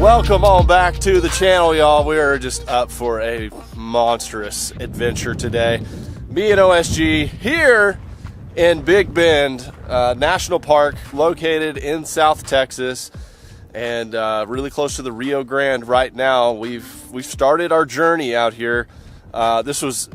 Welcome on back to the channel, y'all. We are just up for a monstrous adventure today. Me and OSG here in Big Bend National Park, located in South Texas, and really close to the Rio Grande right now. We've started our journey out here. This was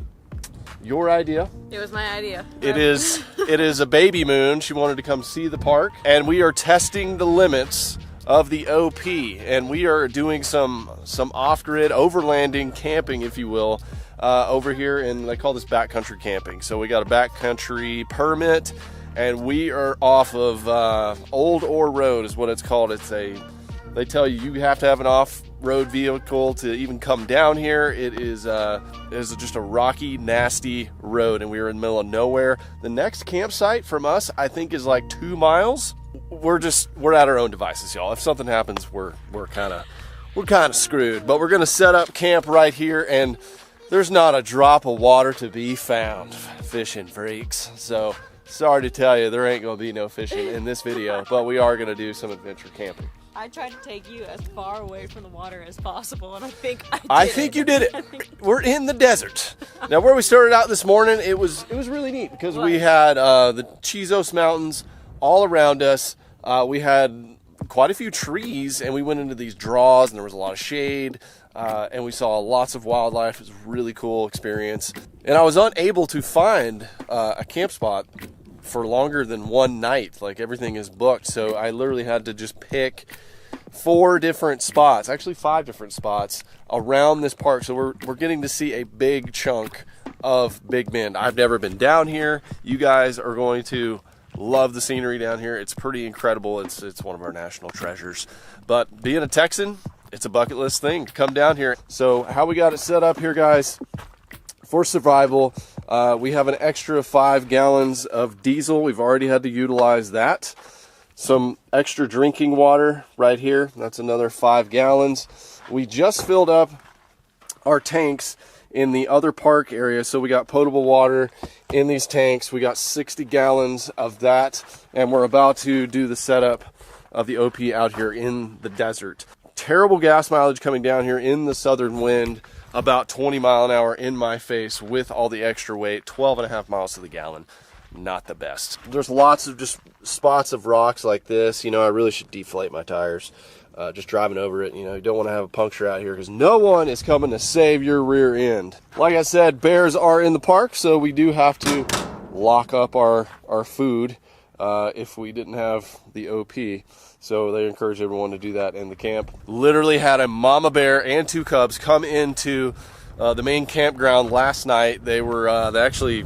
your idea. It was my idea. It is a baby moon. She wanted to come see the park, and we are testing the limits of the OP, and we are doing some off-grid overlanding camping, if you will, over here, and they call this backcountry camping. So we got a backcountry permit, and we are off of Old Ore Road is what it's called. They tell you have to have an off-road vehicle to even come down here. It is just a rocky, nasty road, and we are in the middle of nowhere. The next campsite from us, I think, is like 2 miles. We're at our own devices, y'all. If something happens, we're kind of screwed. But we're gonna set up camp right here, and there's not a drop of water to be found, fishing freaks. So sorry to tell you, there ain't gonna be no fishing in this video, but we are gonna do some adventure camping. I tried to take you as far away from the water as possible, and I think you did it. We're in the desert. Now, where we started out this morning, it was really neat because we had the Chizos Mountains all around us. We had quite a few trees, and we went into these draws, and there was a lot of shade, and we saw lots of wildlife. It was a really cool experience. And I was unable to find a camp spot for longer than one night. Like, everything is booked, so I literally had to just pick 4 different spots, actually 5 different spots around this park. So we're getting to see a big chunk of Big Bend. I've never been down here. You guys are going to love the scenery down here. It's pretty incredible. It's one of our national treasures. But being a Texan, it's a bucket list thing to come down here. So how we got it set up here, guys, for survival, we have an extra 5 gallons of diesel. We've already had to utilize that. Some extra drinking water right here. That's another 5 gallons. We just filled up our tanks in the other park area, so we got potable water in these tanks. We got 60 gallons of that, and we're about to do the setup of the OP out here in the desert. Terrible gas mileage coming down here in the southern wind, about 20 mile an hour in my face with all the extra weight, 12.5 miles to the gallon. Not the best. There's lots of just spots of rocks like this. You know, I really should deflate my tires. Just driving over it, you know, you don't want to have a puncture out here because no one is coming to save your rear end. Like I said, bears are in the park, so we do have to lock up our food if we didn't have the OP. So they encourage everyone to do that in the camp. Literally had a mama bear and 2 cubs come into the main campground last night. They actually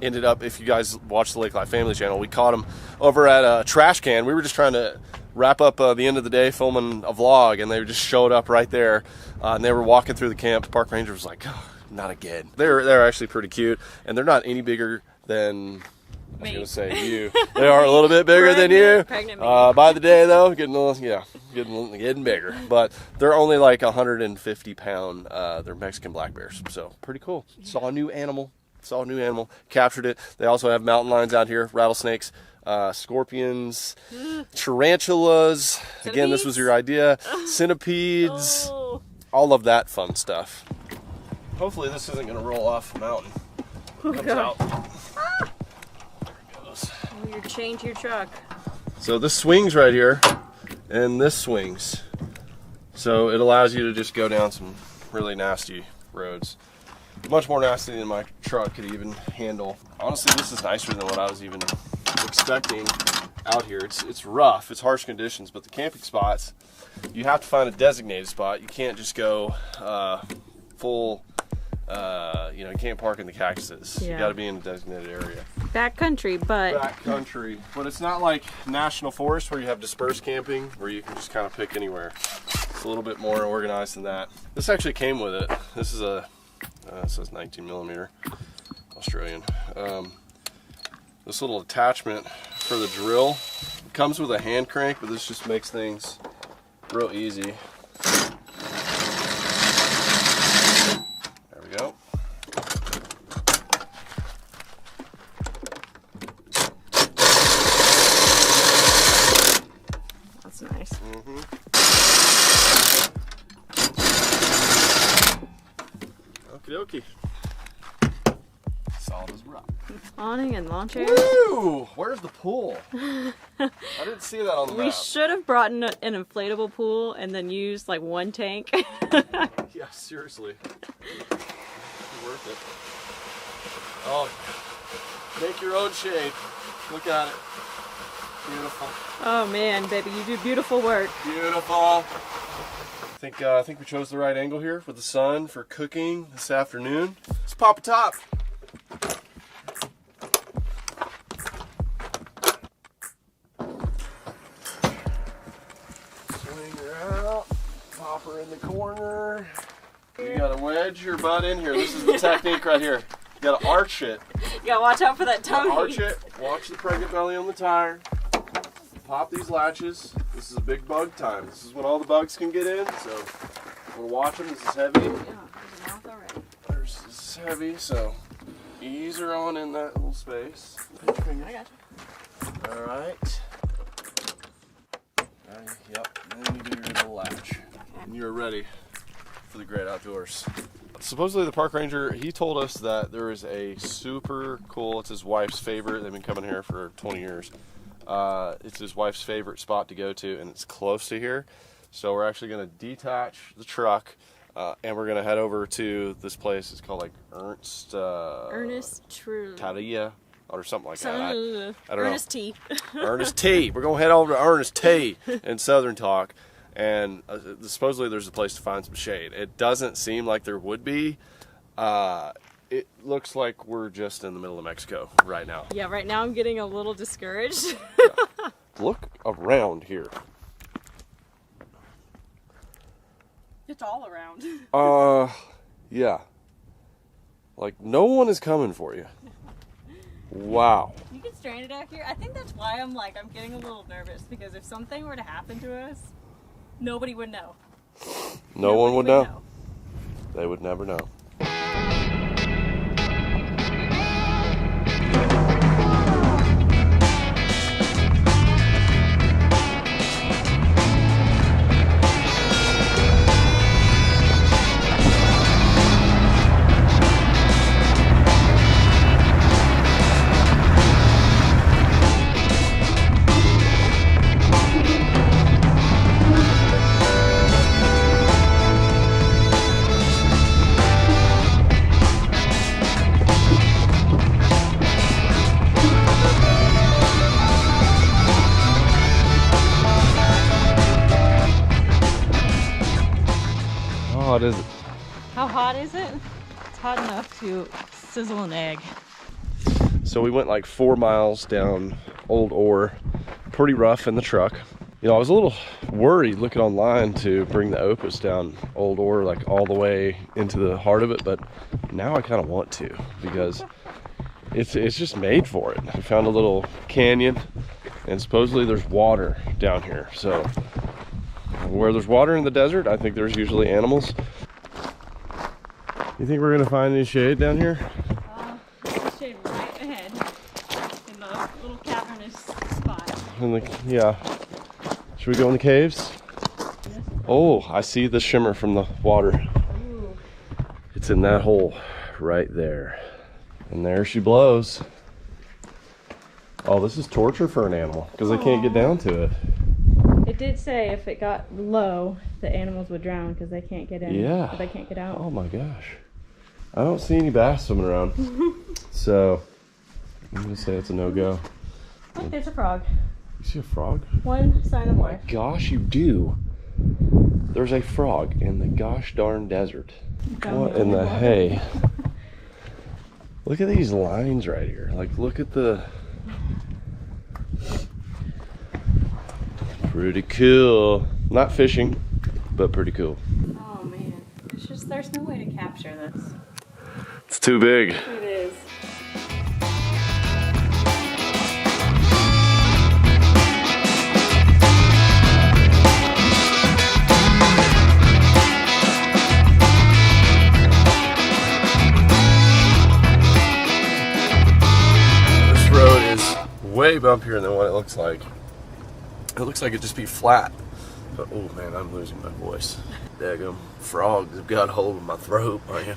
ended up, if you guys watch the Lake Life Family channel, we caught them over at a trash can. We were just trying to wrap up the end of the day filming a vlog, and they just showed up right there, and they were walking through the camp. The park ranger was like, oh, not again. They're actually pretty cute, and they're not any bigger than I was gonna say you. They are a little bit bigger than you. By the day though, getting bigger. But they're only like 150 pound. They're Mexican black bears, so pretty cool. Saw a new animal. Captured it. They also have mountain lions out here, rattlesnakes, scorpions, tarantulas. Again, this was your idea. Centipedes, all of that fun stuff. Hopefully this isn't going to roll off the mountain. Comes out. There it goes. Oh, you're chained to your truck. So this swings right here, and this swings. So it allows you to just go down some really nasty roads. Much more nasty than my truck could even handle. Honestly, this is nicer than what I was even expecting out here. It's rough, it's harsh conditions, but the camping spots, you have to find a designated spot. You can't just go full, you know, you can't park in the cactuses. Yeah. You got to be in a designated area. Backcountry, but Backcountry, but it's not like national forest where you have dispersed camping where you can just kind of pick anywhere. It's a little bit more organized than that. This actually came with it. This is a it says 19mm Australian. This little attachment for the drill comes with a hand crank, but this just makes things real easy. There we go. that's nice. Okie dokie. Solid as rock. Awning and lawn chairs. Woo! Where's the pool? I didn't see that on the map. We should have brought in an inflatable pool and then used like one tank. Yeah, seriously. Worth it. Oh, make your own shade. Look at it. Beautiful. Oh man, baby, you do beautiful work. Beautiful. I think we chose the right angle here for the sun for cooking this afternoon. Let's pop a top. Swing her out. Pop her in the corner. You gotta wedge your butt in here. This is the technique right here. You gotta arch it. You gotta watch out for that tummy. Arch it. Watch the pregnant belly on the tire. Pop these latches. This is a big bug time. This is when all the bugs can get in. So we'll watch them. This is heavy. Yeah, there's a mouth already. This is heavy. So ease her on in that little space. I got you. All right. Yep. Then you do your little latch. And you're ready for the great outdoors. Supposedly the park ranger, he told us that there is a super cool, it's his wife's favorite, they've been coming here for 20 years. It's his wife's favorite spot to go to, and it's close to here. So we're actually going to detach the truck, and we're going to head over to this place. It's called like Ernest True. Tadia or something like that. I don't Ernest know. T. Ernest T. We're going to head over to Ernest T. in Southern Talk. And supposedly there's a place to find some shade. It doesn't seem like there would be. It looks like we're just in the middle of Mexico right now. Yeah, right now I'm getting a little discouraged. Yeah. Look around here. It's all around. Yeah. Like no one is coming for you. Wow. You get stranded out here. I think that's why I'm getting a little nervous, because if something were to happen to us, nobody would know. No one would know. They would never know. How hot is it? How hot is it? It's hot enough to sizzle an egg. So we went like 4 miles down Old Ore, pretty rough in the truck. You know, I was a little worried looking online to bring the Opus down Old Ore like all the way into the heart of it, but now I kind of want to because it's just made for it. We found a little canyon and supposedly there's water down here. So where there's water in the desert, I think there's usually animals. You think we're gonna find any shade down here? There's shade right ahead in the little cavernous spot. Yeah. Should we go in the caves? Yes. Oh, I see the shimmer from the water. Ooh. It's in that hole right there. And there she blows. Oh, this is torture for an animal because I can't get down to it. It did say if it got low, the animals would drown because they can't get in. Yeah. They can't get out. Oh my gosh. I don't see any bass swimming around. So I'm gonna say it's a no-go. Look, there's a frog. You see a frog? One sign of Oh my life. gosh, you do. There's a frog in the gosh darn desert. What in the hay? Look at these lines right here. Like, look at the... Pretty cool. Not fishing, but pretty cool. Oh man, it's just there's no way to capture this. It's too big. It is. This road is way bumpier than what it looks like. It looks like it'd just be flat. But oh man, I'm losing my voice. Daggum frogs have got a hold of my throat, man.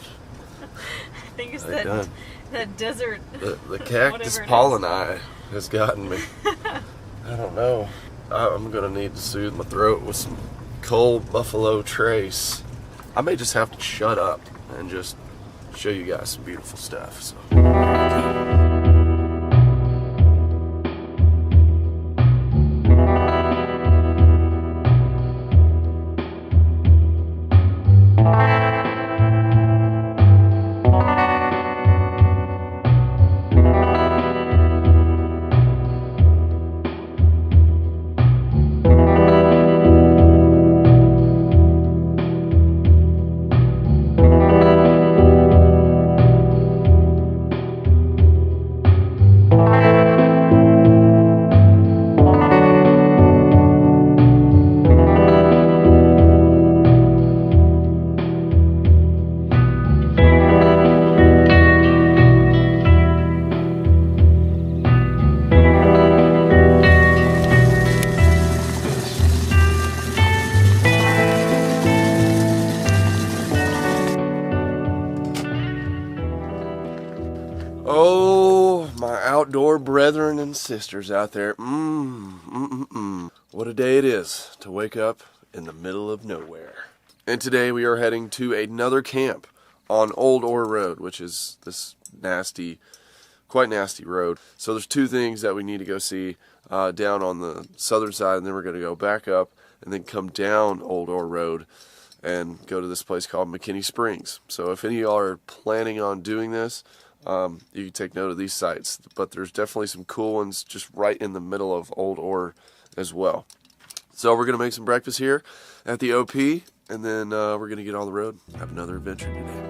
I think it's They that done. desert. The cactus polleni has gotten me. I don't know. I'm gonna need to soothe my throat with some cold Buffalo Trace. I may just have to shut up and just show you guys some beautiful stuff. So. Oh, my outdoor brethren and sisters out there. What a day it is to wake up in the middle of nowhere. And today we are heading to another camp on Old Ore Road, which is this nasty, quite nasty road. So there's two things that we need to go see down on the southern side, and then we're going to go back up and then come down Old Ore Road and go to this place called McKinney Springs. So if any of y'all are planning on doing this, you can take note of these sites, but there's definitely some cool ones just right in the middle of Old Ore as well. So we're going to make some breakfast here at the OP, and then we're going to get on the road and have another adventure today.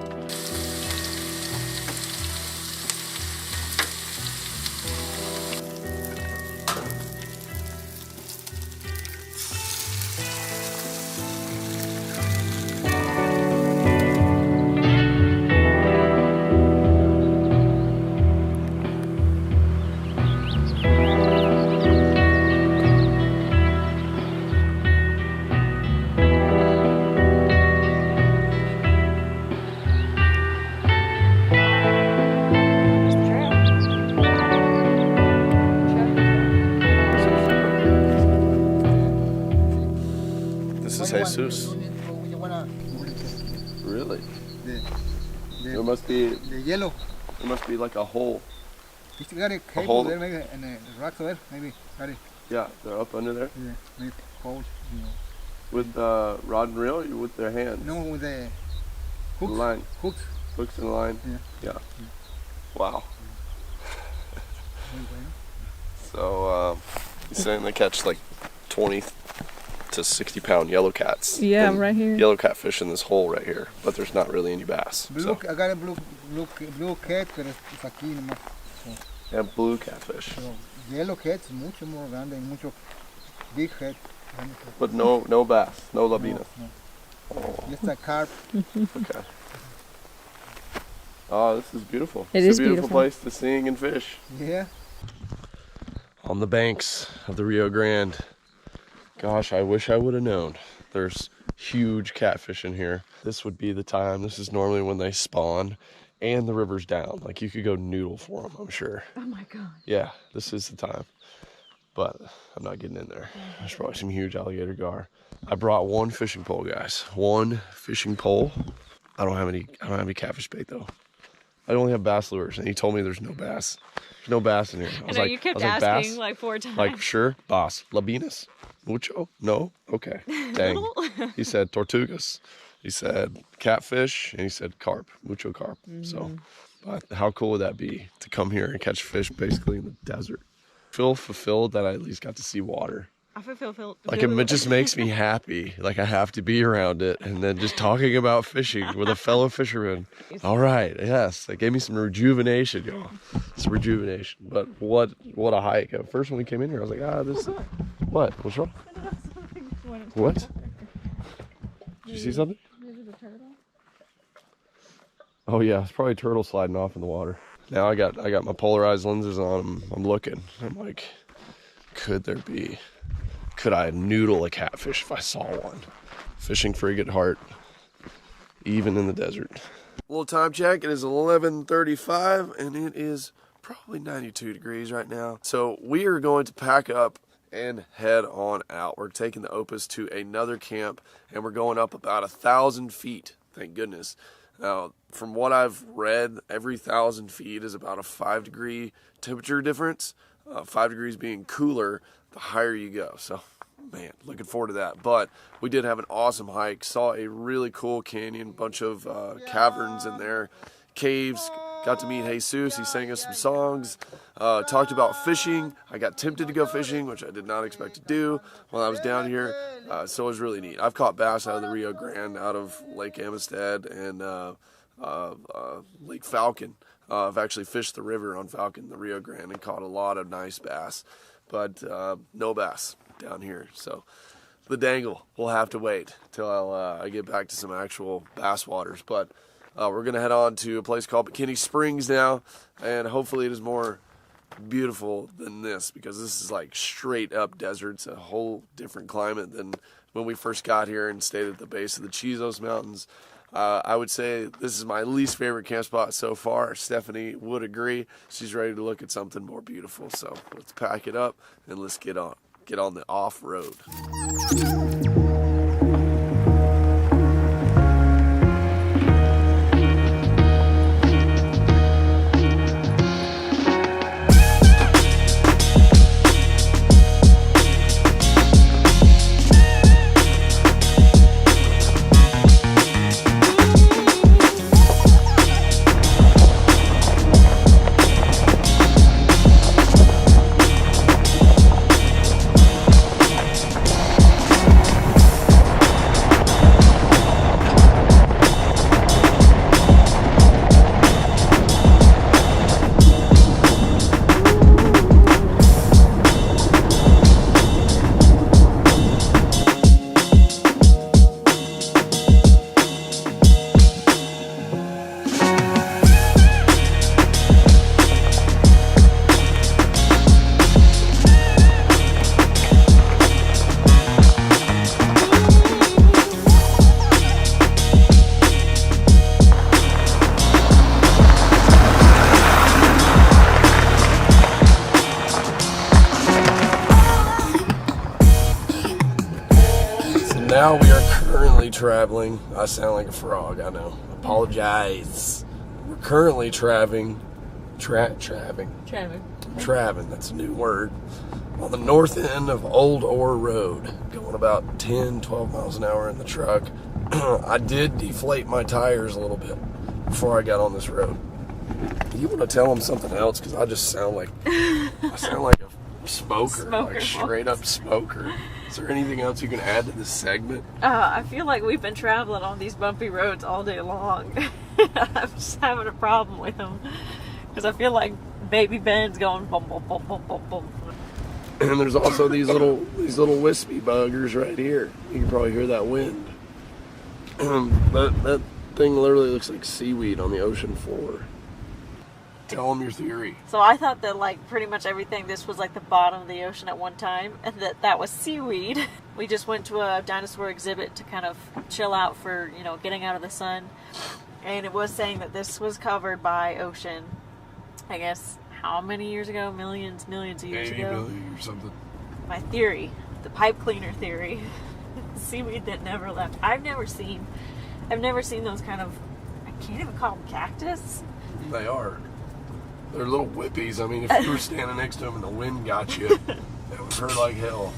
This is Jesus. Really? There must be. The yellow. There must be like a hole. It's got a hole. cable there, maybe, and the rocks there, maybe. Got it. Yeah, they're up under there. Yeah, maybe holes. You know. With rod and reel, or with their hands? No, with the The hooks. line. Hooks. Hooks in the line. Yeah. Wow. Muy bueno. So he's saying they catch like 20 to 60 pound yellow cats. Yeah, and right here. Yellow catfish in this hole right here, but there's not really any bass. Blue, So. I got a blue cat, pero es aquí nomás. Yeah, blue catfish, Pero yellow cats, mucho more grande, mucho big head. but no bass, no labina. No. Oh, Just a carp. okay. Oh, this is beautiful. It It's is a beautiful beautiful. place to sing and fish. Yeah. On the banks of the Rio Grande. Gosh, I wish I would have known. There's huge catfish in here. This would be the time. This is normally when they spawn and the river's down. Like you could go noodle for them, I'm sure. Oh my god. Yeah, this is the time. but I'm not getting in there. There's probably some huge alligator gar. I brought one fishing pole, guys. One fishing pole. I don't have any catfish bait though. I only have bass lures, and he told me there's no bass. There's no bass in here. I know, you kept asking bass? Like 4 times. Like, sure, bass. Labinas? Mucho? No? Okay. Dang. He said tortugas. He said catfish, and he said carp. Mucho carp. So, but how cool would that be to come here and catch fish basically in the desert? Feel fulfilled that I at least got to see water. I feel fulfilled. Like, it just makes me happy. Like, I have to be around it. And then just talking about fishing with a fellow fisherman. All right. Yes. That gave me some rejuvenation, y'all. Some rejuvenation. But what a hike. At first, when we came in here, I was like, this. What? What's wrong? What? Did you see something? Oh, yeah. It's probably a turtle sliding off in the water. Now I got my polarized lenses on. I'm looking. I'm like, could I noodle a catfish if I saw one? Fishing frigate at heart, even in the desert. Little time check, it is 11:35 and it is probably 92 degrees right now. So we are going to pack up and head on out. We're taking the Opus to another camp and we're going up about 1,000 feet, thank goodness. Now, from what I've read, every 1,000 feet is about a 5-degree temperature difference. 5 degrees being cooler, the higher you go. So, man, looking forward to that. But we did have an awesome hike. Saw a really cool canyon, bunch of caverns in there, caves. Got to meet Jesus. He sang us some songs. Talked about fishing. I got tempted to go fishing, which I did not expect to do while I was down here. So it was really neat. I've caught bass out of the Rio Grande, out of Lake Amistad, and Lake Falcon. I've actually fished the river on Falcon, the Rio Grande, and caught a lot of nice bass. But no bass down here. So the dangle, we'll have to wait till I get back to some actual bass waters. But we're going to head on to a place called McKinney Springs now, and hopefully it is more beautiful than this, because this is like straight up desert. It's a whole different climate than when we first got here and stayed at the base of the Chizos Mountains. I would say this is my least favorite camp spot so far. Stephanie would agree. She's ready to look at something more beautiful. So let's pack it up and let's get on the off-road. Now we are currently traveling. I sound like a frog, I know. Apologize. We're currently traveling, that's a new word, on the north end of Old Ore Road, going about 10, 12 miles an hour in the truck. I did deflate my tires a little bit before I got on this road. You want to tell them something else? Because I just sound like, a smoker, like straight up smoker. Is there anything else you can add to this segment? I feel like we've been traveling on these bumpy roads all day long. I'm just having a problem with them because I feel like Baby Ben's going boom, boom, boom, boom, boom, boom. And there's also these little wispy buggers right here. You can probably hear that wind. That thing literally looks like seaweed on the ocean floor. Tell them your theory. So I thought that like pretty much everything, this was like the bottom of the ocean at one time, and that was seaweed. We just went to a dinosaur exhibit to kind of chill out for, getting out of the sun. And it was saying that this was covered by ocean, I guess, how many years ago? Millions of years ago? 80 billion or something. my theory, the pipe cleaner theory. Seaweed that never left. I've never seen those kind of, I can't even call them cactus. They are. They're little whippies. I mean, if you were standing next to them and the wind got you, it would hurt like hell.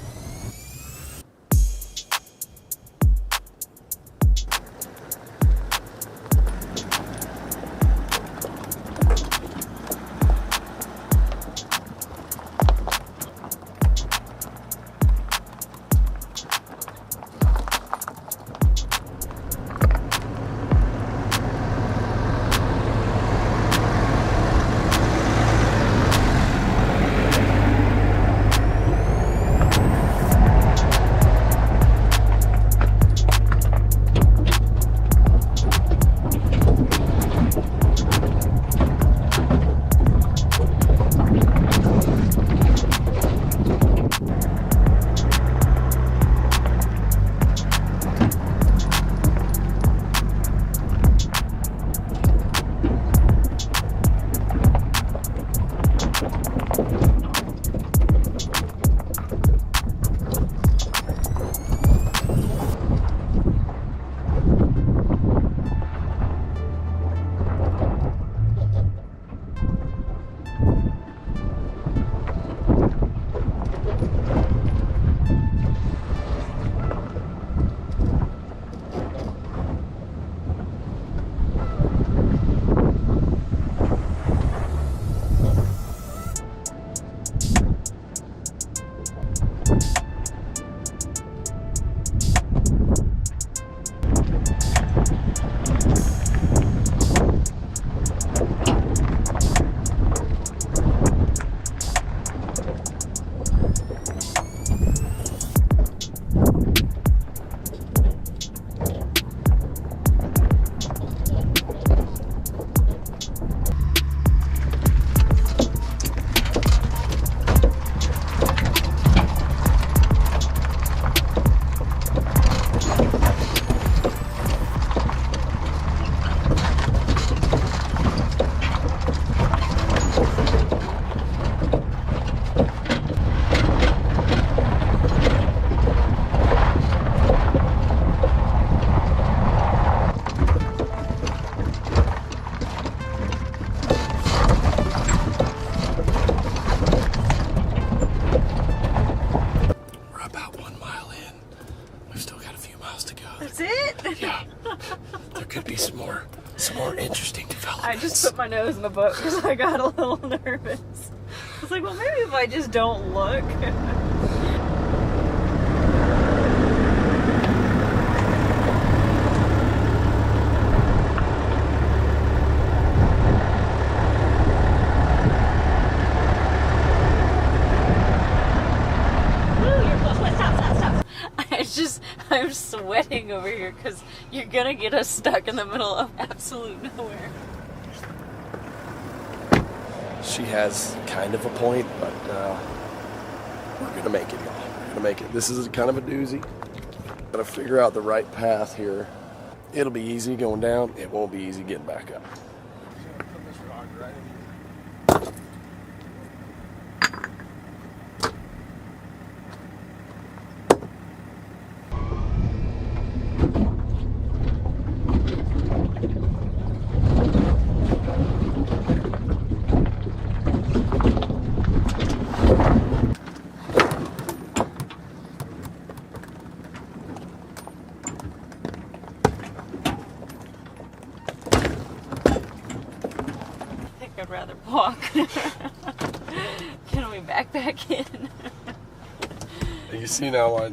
Interesting developments. I just put my nose in the book because I got a little nervous. I was like, well, maybe if I just don't look. I'm sweating over here because you're gonna get us stuck in the middle of absolute nowhere. She has kind of a point, but we're gonna make it, y'all. We're gonna make it. This is kind of a doozy. Gotta figure out the right path here. It'll be easy going down. It won't be easy getting back up. I'd rather walk. Can we back in? You see now,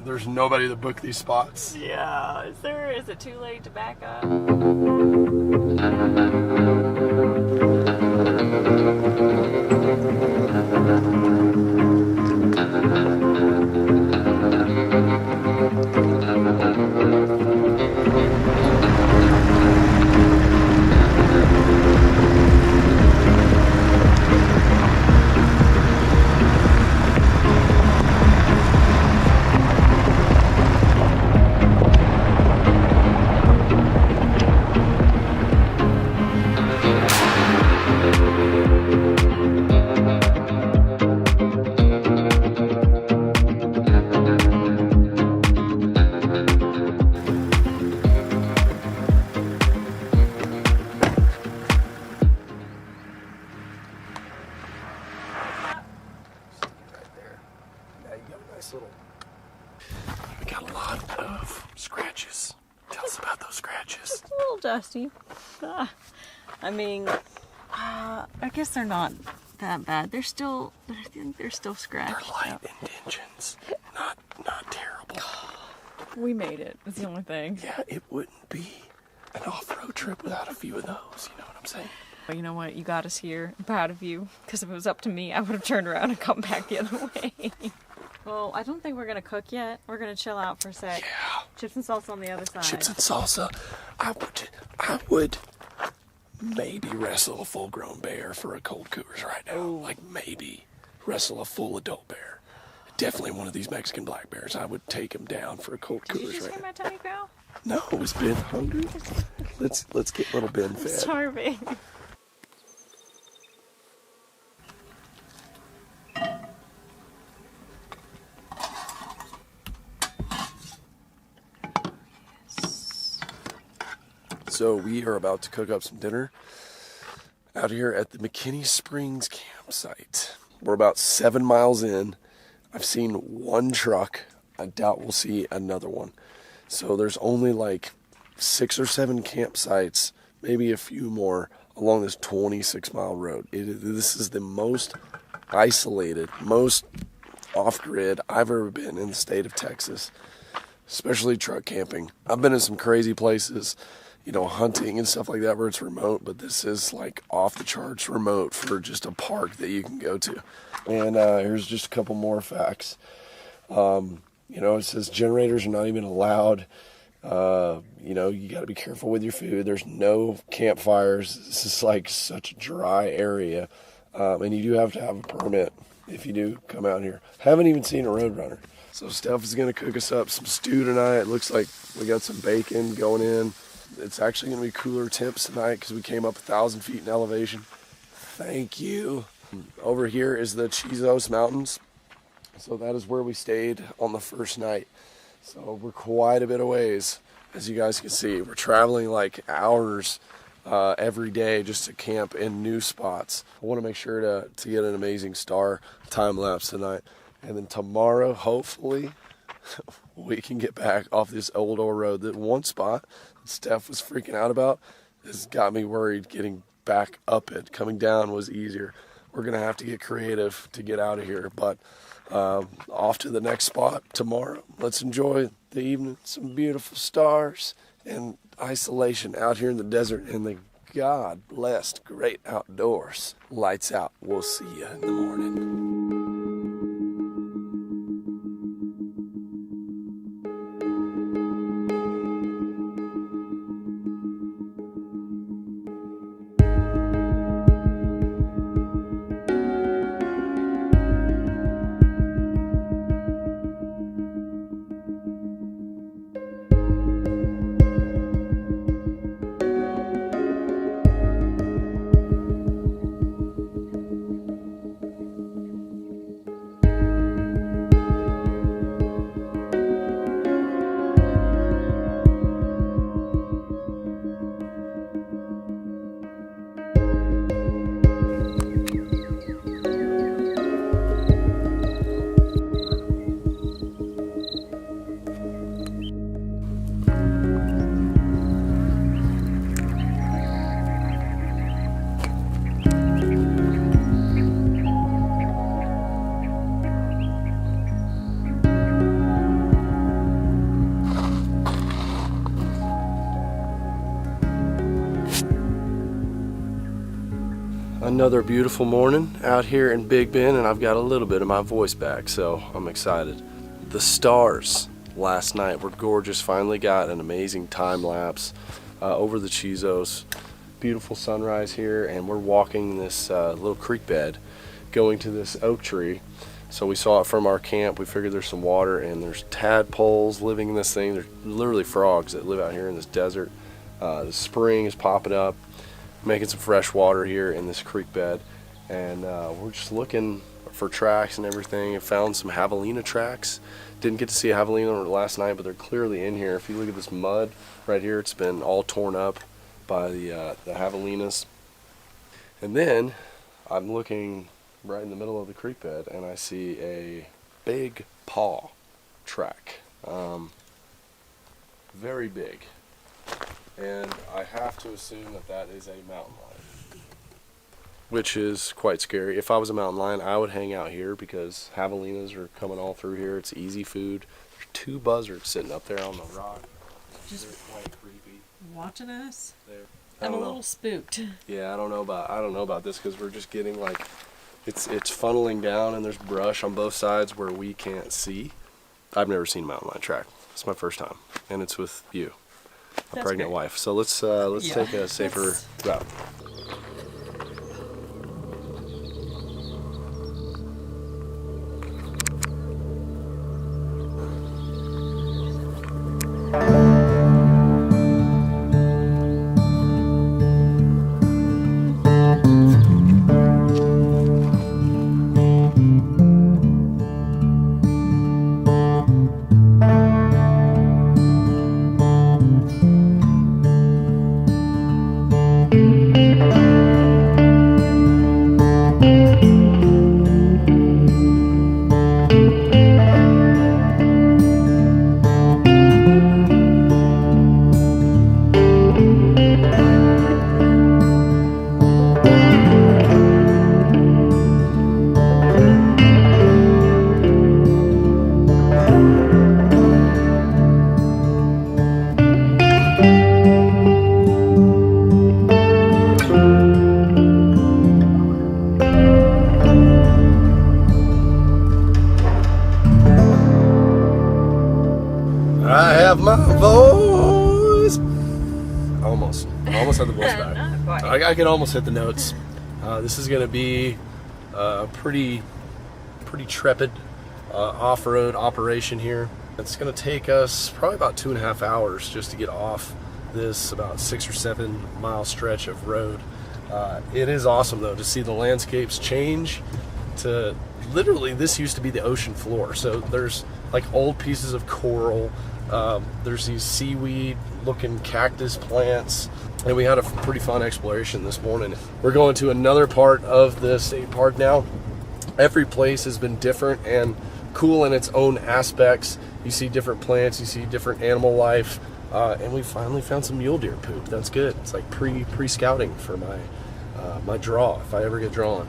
there's nobody to book these spots. Yeah. Is it too late to back up? dusty. I mean, I guess they're not that bad. I think they're still scratched. They're light indentions. Not terrible. We made it. That's the only thing. Yeah, it wouldn't be an off-road trip without a few of those. You know what I'm saying? But you know what? You got us here. I'm proud of you. Because if it was up to me, I would have turned around and come back the other way. Well, I don't think we're going to cook yet. We're going to chill out for a sec. Yeah. Chips and salsa on the other side. Chips and salsa. I would maybe wrestle a full-grown bear for a cold Coors right now. Ooh. Like maybe wrestle a full adult bear. Definitely one of these Mexican black bears. I would take him down for a cold Did you Coors just right hear now. my tummy growl? No, was Ben hungry? Let's get little Ben fed. Starving. So we are about to cook up some dinner out here at the McKinney Springs campsite. We're about 7 miles in. I've seen one truck. I doubt we'll see another one. So there's only like 6 or 7 campsites, maybe a few more along this 26-mile road. This is the most isolated, most off-grid I've ever been in the state of Texas, especially truck camping. I've been in some crazy places, you know, hunting and stuff like that where it's remote, but this is like off the charts remote for just a park that you can go to. And here's just a couple more facts. You know, it says generators are not even allowed. You know, you got to be careful with your food. There's no campfires. This is like such a dry area. And you do have to have a permit if you do come out here. Haven't even seen a Roadrunner. So Steph is going to cook us up some stew tonight. It looks like we got some bacon going in. It's actually going to be cooler temps tonight because we came up 1,000 feet in elevation. Thank you. Over here is the Chizos Mountains. So that is where we stayed on the first night. So we're quite a bit of ways, as you guys can see. We're traveling like hours every day just to camp in new spots. I want to make sure to get an amazing star time lapse tonight. And then tomorrow, hopefully, we can get back off this old road. That one spot Steph was freaking out about has got me worried getting back up it. Coming down was easier. We're going to have to get creative to get out of here. But off to the next spot tomorrow. Let's enjoy the evening. Some beautiful stars and isolation out here in the desert in the God-blessed great outdoors. Lights out. We'll see you in the morning. Another beautiful morning out here in Big Bend, and I've got a little bit of my voice back, so I'm excited. The stars last night were gorgeous. Finally got an amazing time lapse over the Chizos. Beautiful sunrise here, and we're walking this little creek bed going to this oak tree. So we saw it from our camp. We figured there's some water, and there's tadpoles living in this thing. There's literally frogs that live out here in this desert. The spring is popping up, making some fresh water here in this creek bed, and we're just looking for tracks and everything. I found some javelina tracks. Didn't get to see a javelina last night, but they're clearly in here. If you look at this mud right here, it's been all torn up by the javelinas. And then I'm looking right in the middle of the creek bed, and I see a big paw track, very big. and I have to assume that that is a mountain lion, which is quite scary. If I was a mountain lion, I would hang out here because javelinas are coming all through here. It's easy food. There's 2 buzzards sitting up there on the rock. Just They're quite creepy. watching us. I I'm a don't know. little spooked. Yeah, I don't know about this because we're just getting like it's funneling down and there's brush on both sides where we can't see. I've never seen a mountain lion track. It's my first time, and it's with you, a That's pregnant great. wife. So let's take a safer route. I have my voice. Almost had the voice back. Not quite. I can almost hit the notes. This is going to be a pretty trepid off-road operation here. It's going to take us probably about 2.5 hours just to get off this about 6 or 7 mile stretch of road. It is awesome though to see the landscapes change to literally this used to be the ocean floor. So there's like old pieces of coral. There's these seaweed looking cactus plants, and we had a pretty fun exploration this morning. We're going to another part of the state park now. Every place has been different and cool in its own aspects. You see different plants, you see different animal life, and we finally found some mule deer poop. That's good. It's like pre-scouting for my draw if I ever get drawn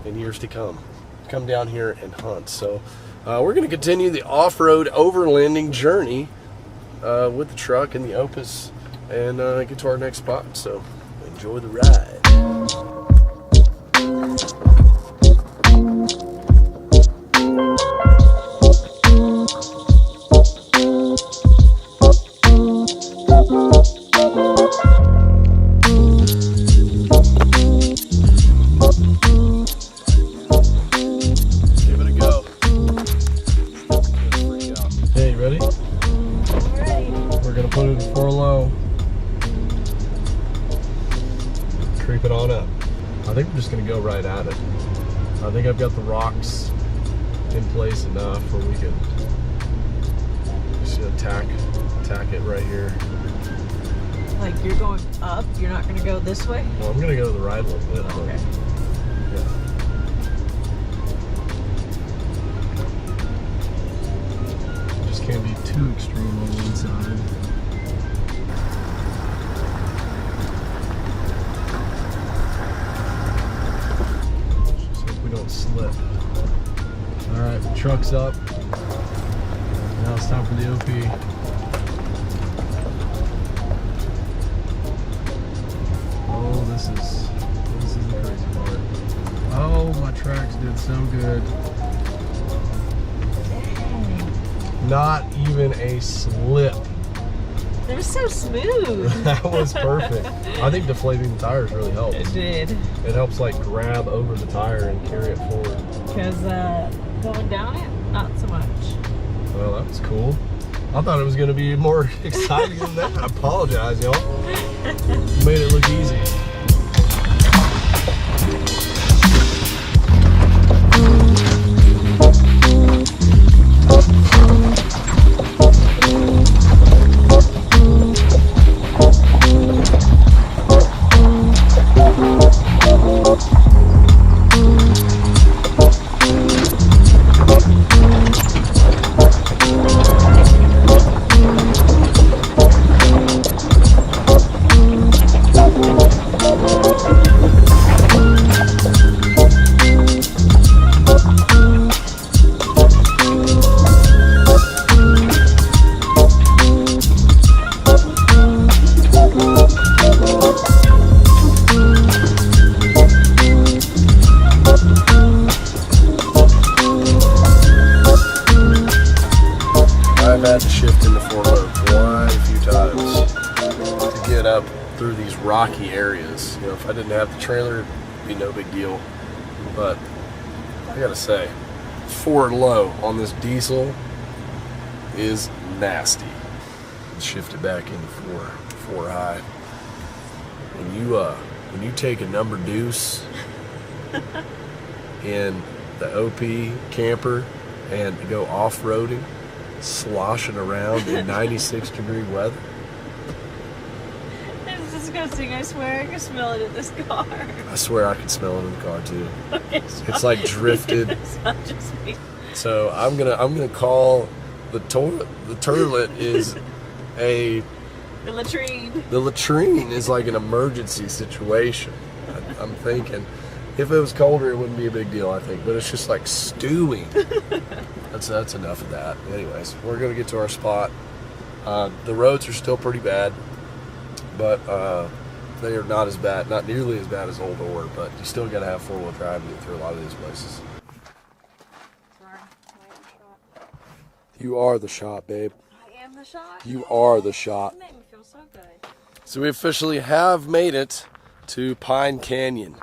in years to come. Come down here and hunt. So we're going to continue the off-road overlanding journey with the truck and the Opus and get to our next spot. So enjoy the ride. Give it a go. Hey, you ready? Ready. We're gonna put it in 4 low. Creep it on up. I think we're just gonna go right at it. I think I've got the rocks in place enough where we can just attack it right here. Like you're going up, you're not gonna go this way? Well, I'm gonna go to the right a little bit. Okay. Yeah. Just can't be too extreme on one side. Just hope we don't slip. Alright, the truck's up. Now it's time for the OP. Oh, this is the crazy part. Oh, my tracks did so good. Not even a slip. They're so smooth. That was perfect. I think deflating the tires really helps. It did. It helps like grab over the tire and carry it forward. Because going down it, not so much. Well, that was cool. I thought it was going to be more exciting than that. I apologize, y'all. You made it look easy. get up through these rocky areas. You know, if I didn't have the trailer, it'd be no big deal. But I gotta say, 4 low on this diesel is nasty. Let's shift it back into 4 high. When you take a number deuce in the OP camper and go off-roading, sloshing around in 96-degree weather. It's disgusting, I swear. I can smell it in this car. I swear I can smell it in the car too. Okay, It's like drifted. It's not just me. So I'm gonna call the toilet. The toilet is The latrine. the latrine is like an emergency situation. I'm thinking if it was colder, it wouldn't be a big deal, I think. But it's just like stewing. That's enough of that. Anyways, we're gonna get to our spot. The roads are still pretty bad, but they are not as bad, not nearly as bad as Old Ore. But you still gotta have 4-wheel drive to get through a lot of these places. Sorry, You are the shot, babe. I am the shot. You are the shot. You make me feel so good. So we officially have made it to Pine Canyon.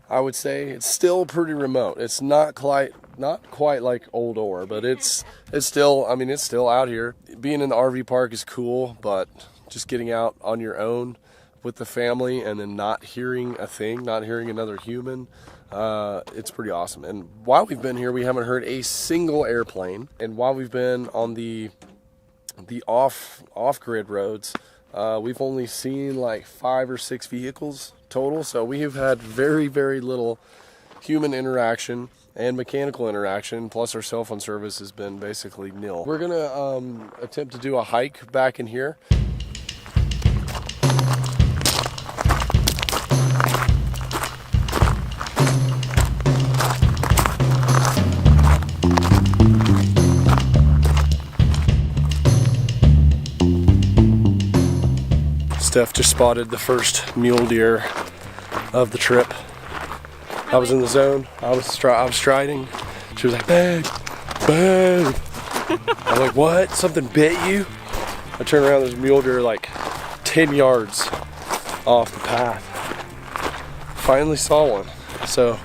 I would say it's still pretty remote. It's not quite like Old Ore, but it's still, I mean, it's still out here. Being in the RV park is cool, but just getting out on your own with the family and then not hearing a thing, not hearing another human, it's pretty awesome. And while we've been here, we haven't heard a single airplane. And while we've been on the off-grid roads, we've only seen like 5 or 6 vehicles total. So we have had very, very little human interaction and mechanical interaction, plus our cell phone service has been basically nil. We're gonna attempt to do a hike back in here. Steph just spotted the first mule deer of the trip. I was in the zone. I was striding. She was like, "Babe, babe." I'm like, "What? Something bit you?" I turn around. There's a mule deer like 10 yards off the path. Finally saw one. So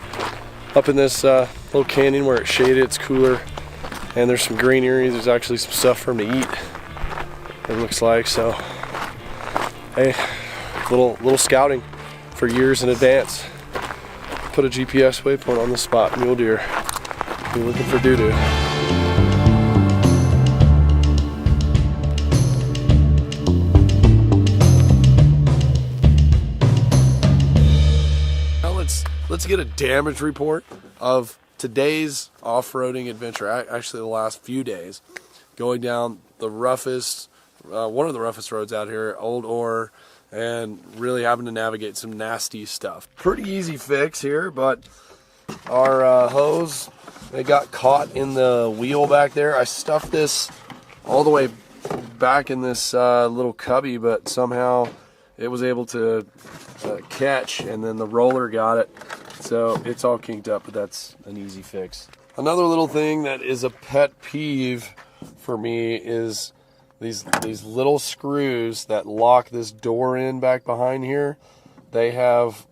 up in this little canyon where it's shaded, it's cooler, and there's some greenery. There's actually some stuff for him to eat. It looks like so. Hey, little scouting for years in advance. Put a GPS waypoint on the spot. Mule deer. Be looking for doo-doo. Now let's get a damage report of today's off-roading adventure. Actually, the last few days, going down the roughest. One of the roughest roads out here, Old Ore, and really having to navigate some nasty stuff. Pretty easy fix here, but our hose, they got caught in the wheel back there. I stuffed this all the way back in this little cubby, but somehow it was able to catch, and then the roller got it. So it's all kinked up, but that's an easy fix. Another little thing that is a pet peeve for me is these little screws that lock this door in back behind here. They have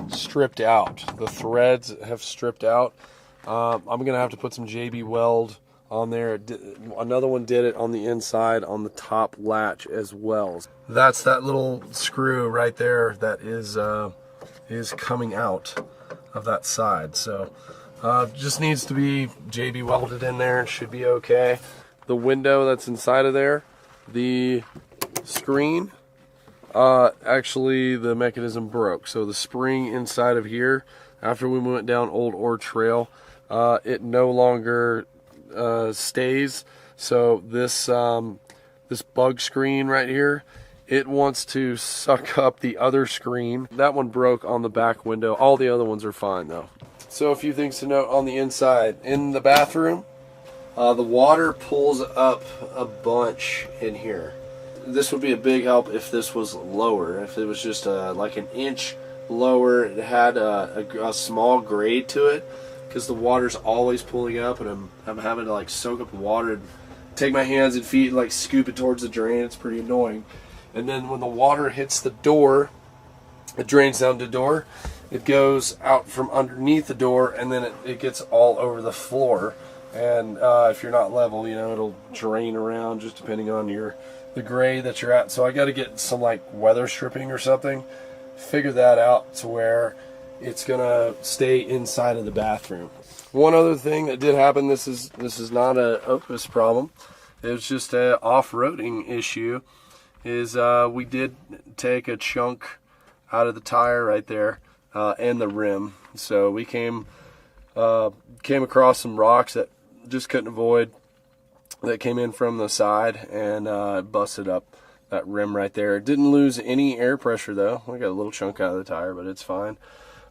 stripped out. The threads have stripped out. I'm gonna have to put some JB weld on there. Another one did it on the inside on the top latch as well. That's that little screw right there that is coming out of that side. So just needs to be JB welded in there. It should be okay. The window that's inside of there, the screen, actually the mechanism broke. So the spring inside of here, after we went down Old Ore Trail, it no longer stays. So this this bug screen right here, it wants to suck up the other screen. That one broke on the back window. All the other ones are fine though. So a few things to note on the inside. In the bathroom, the water pulls up a bunch in here. This would be a big help if this was lower. If it was just like an inch lower, it had a small grade to it, because the water's always pulling up, and I'm having to like soak up the water and take my hands and feet and like scoop it towards the drain. It's pretty annoying. and then when the water hits the door, it drains down the door, it goes out from underneath the door, and then it gets all over the floor. And if you're not level, you know, it'll drain around just depending on the grade that you're at. So I got to get some like weather stripping or something, figure that out to where it's gonna stay inside of the bathroom. One other thing that did happen, this is not a Opus problem, it was just a off-roading issue, is we did take a chunk out of the tire right there and the rim. So we came across some rocks that just couldn't avoid, that came in from the side, and busted up that rim right there. It didn't lose any air pressure though. We got a little chunk out of the tire, but it's fine.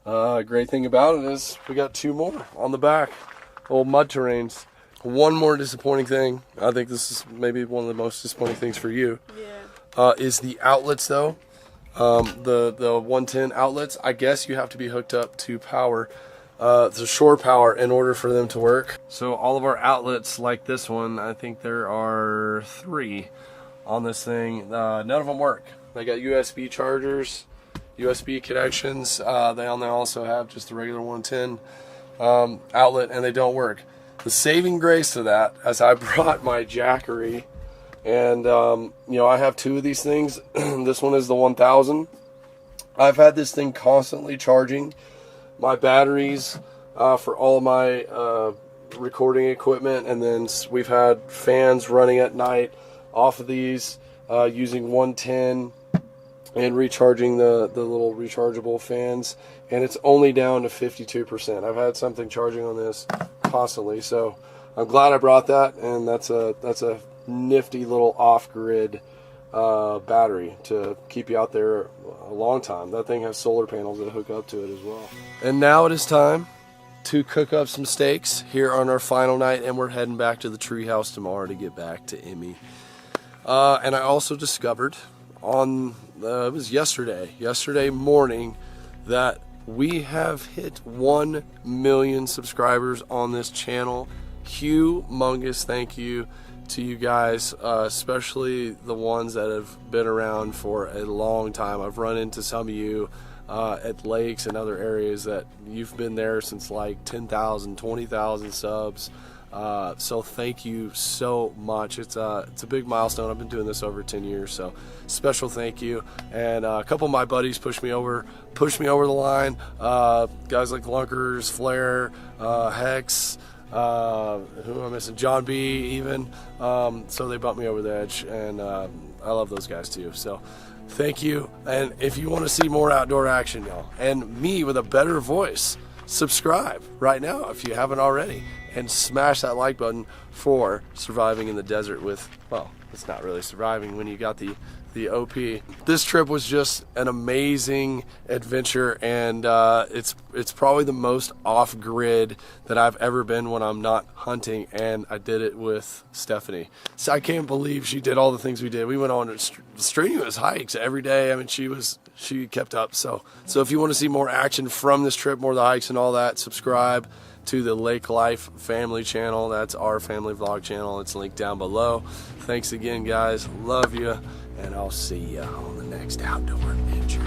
Great thing about it is we got 2 more on the back, old mud terrains. One more disappointing thing, I think this is maybe one of the most disappointing things for you, is the outlets though. The 110 outlets, I guess you have to be hooked up to power, to shore power, in order for them to work. So all of our outlets, like this one, I think there are 3 on this thing. None of them work. They got USB chargers, USB connections. They also have just the regular 110 outlet, and they don't work. The saving grace to that, as I brought my Jackery, and you know, I have 2 of these things. This one is the 1000. I've had this thing constantly charging my batteries for all of my recording equipment, and then we've had fans running at night off of these using 110 and recharging the little rechargeable fans, and it's only down to 52%. I've had something charging on this constantly, so I'm glad I brought that, and that's a nifty little off-grid battery to keep you out there a long time. That thing has solar panels that hook up to it as well. And now it is time to cook up some steaks here on our final night, and we're heading back to the treehouse tomorrow to get back to Emmy. And I also discovered on it was yesterday morning, that we have hit 1 million subscribers on this channel. Humongous thank you to you guys, especially the ones that have been around for a long time. I've run into some of you at lakes and other areas that you've been there since like 10,000, 20,000 subs. So thank you so much. It's a big milestone. I've been doing this over 10 years, so special thank you. And a couple of my buddies pushed me over the line. Guys like Lunkers, Flair, Hex, who am I missing? John B. even. So they bumped me over the edge, and I love those guys too. So thank you. And if you want to see more outdoor action, y'all, and me with a better voice, subscribe right now if you haven't already, and smash that like button for surviving in the desert with, well, it's not really surviving when you got the OP. This trip was just an amazing adventure, and it's probably the most off-grid that I've ever been when I'm not hunting, and I did it with Stephanie. So I can't believe she did all the things we did. We went on strenuous hikes every day. I mean, she kept up. So if you want to see more action from this trip, more of the hikes and all that, subscribe to the Lake Life family channel. That's our family vlog channel. It's linked down below. Thanks again, guys. Love you, and I'll see you on the next outdoor adventure.